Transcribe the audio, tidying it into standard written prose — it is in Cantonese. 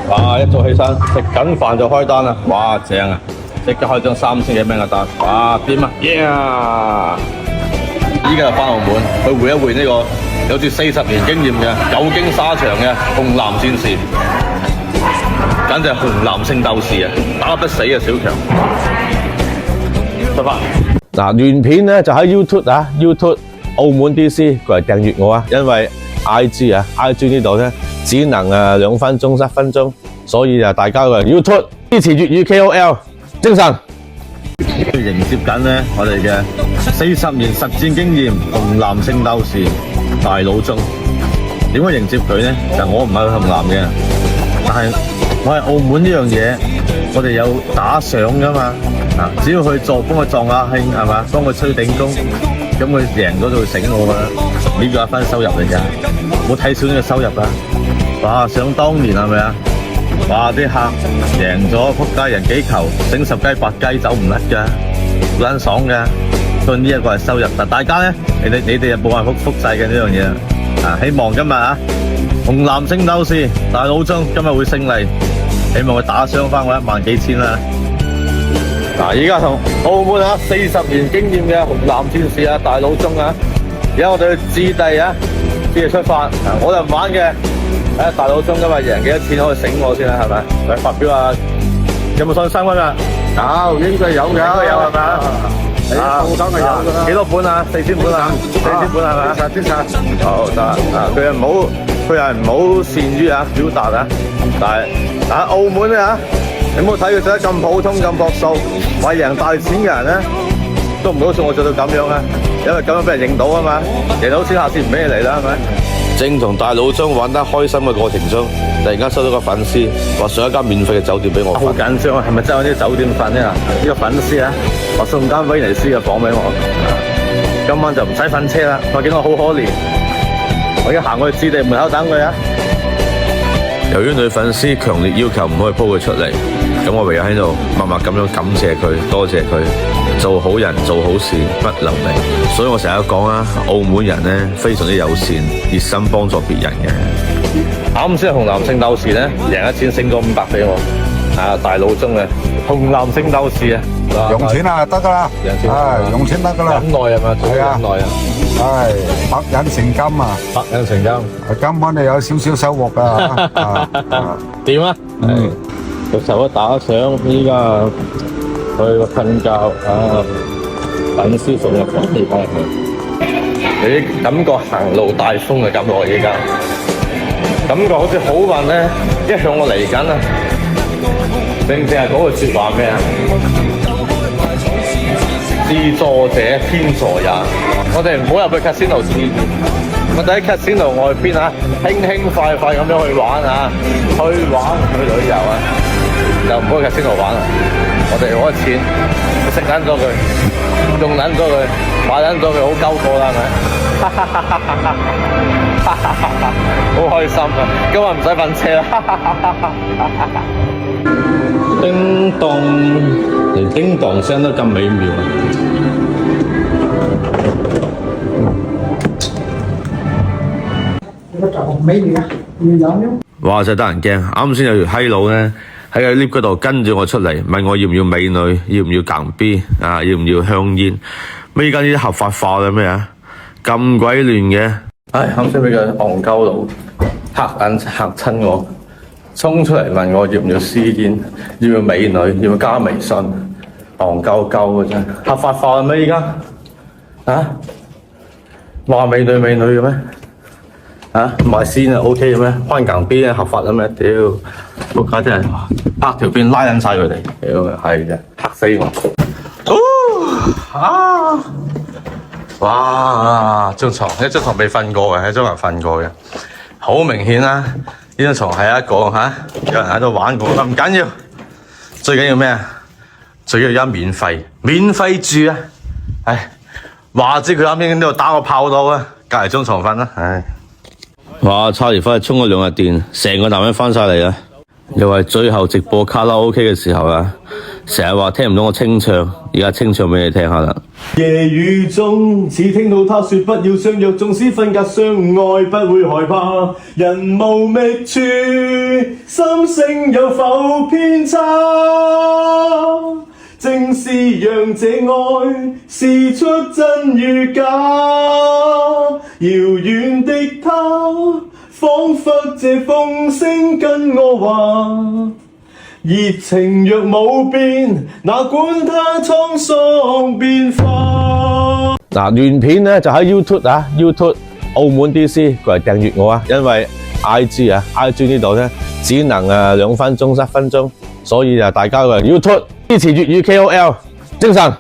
哇！一早起身食緊飯就開單啦，哇正啊！即刻開張3000幾蚊嘅單，哇掂啊！依家就翻澳門去會一會呢個有住40年經驗嘅久經沙場嘅紅藍戰士，簡直係紅藍聖鬥士啊！打不死嘅小強。出發嗱，原片咧就喺 YouTube 澳門 DC 過嚟訂閱我啊，因為 IG 呢度咧只能2分鐘1分鐘，所以大家過嚟 YouTube 支持粵語 KOL 精神。迎接緊咧我哋嘅40年實戰經驗紅藍聖鬥士大佬中，點樣迎接佢咧？就我唔係紅藍嘅，但係我係澳門呢樣嘢，我哋有打賞噶嘛，只要去做幫佢撞下興係嘛，幫佢吹頂功，咁佢贏咗就會醒我噶啦，呢個係分收入嚟㗎，冇睇少呢個收入啊！哇，想當年係咪啊？哇，啲客贏咗仆街人幾球，整10雞8雞走唔甩㗎，好撚爽㗎，所以呢一個係收入。但大家咧，你哋又冇辦法複製嘅呢樣嘢啊！希望今日啊，紅藍聖鬥士大佬中今日會勝利，希望佢打傷翻我1萬幾千啦！嗱，依家同澳門40年經驗嘅紅藍戰士大佬中而家我哋去置地先出發，我就唔玩嘅。大佬中今日贏幾多錢可以醒我先啦，係咪？嚟發表下，有冇信心啊？有，應該有嘅，有係咪啊？報單係有㗎啦。幾多本啊？4000本啊？4000本係咪啊？先生，好得佢又唔好善於表達但係澳門你唔好睇佢做得咁普通咁樸素，為贏大錢嘅人咧，都唔好似我做到咁樣啊！因為咁樣俾人認到啊嘛，贏到錢下次唔俾你嚟啦，係咪？正同大佬中玩得開心嘅過程中，突然間收到個粉絲話上一間免費嘅酒店俾我瞓，好緊張啊！係咪真係有啲酒店瞓呢？呢個粉絲話送間威尼斯嘅房俾我，今晚就唔使瞓車啦。我見我好可憐，我已經行過去置地門口等佢啊。由於女粉絲強烈要求唔可以 po 佢出嚟，咁我唯有喺度默默咁樣感謝佢，多謝佢。做好人做好事不留名，所以我成日講澳門人咧非常之友善，熱心幫助別人嘅。啱先紅藍聖鬥士咧贏一千，升咗500俾我，大佬中嘅紅藍聖鬥士用錢得㗎啦，用錢得㗎啦，忍耐係嘛，最忍耐百忍成金啊，百忍成金，今晚你有少少收穫㗎，點啊？佢受咗打賞，依家去瞓覺粉絲送入房地翻去，你感覺行路大風嘅感覺而家，感覺好似好運咧，一向我嚟緊啊！正係嗰句説話咩啊？自助者天助也。我哋唔好入去 casino 試，我哋喺 casino 外邊輕輕快快咁樣去玩去旅遊就唔好去 casino 玩啦。我哋攞錢食撚咗佢，用撚咗佢，買撚咗佢，好鳩過啦，係咪？好開心啊！今日唔使瞓車啦！叮當，連叮當聲都咁美妙啊！哇！真係得人驚，啱先有條閪佬咧〜喺個 lift 嗰度跟住我出嚟，問我要唔要美女，要唔要硬 B 要唔要香煙？咩而家呢啲合法化嘅咩咁鬼亂嘅？啱先俾個戇鳩佬嚇親我，衝出嚟問我要唔要私煙，要唔要美女，要唔要加微信？戇鳩鳩嘅真，合法化嘅咩而家？話美女嘅咩？賣先OK 嘅咩？開硬 B 合法嘅咩？屌！仆街真係拍條片拉緊晒佢哋，屌係啫，嚇死我！哇！張床未瞓過嘅，喺張床瞓過嘅，好明顯啦！呢張床係一個有人喺度玩過，唔緊要，最緊要咩？最緊要而家免費住啊！話知佢啱先呢度打個炮到隔離張床瞓啦，哇！差啲翻去充咗2日電，成個男人翻晒嚟啦！又係最後直播卡拉 OK 嘅時候成日話聽唔到我清唱，而家清唱俾你聽下啦。夜雨中，只聽到他說不要相約，縱使分隔相愛，不會害怕。人無覓處，心聲有否偏差？正是讓這愛試出真與假。遙遠的他，彷彿這風聲跟我話。熱情若冇變，哪管它滄桑變化。原片呢就喺 YouTube 澳門 DC 過嚟訂閱我啊，因為 IG 呢度呢只能2分鐘1分鐘，所以大家過嚟 YouTube 支持粵語 KOL 精神。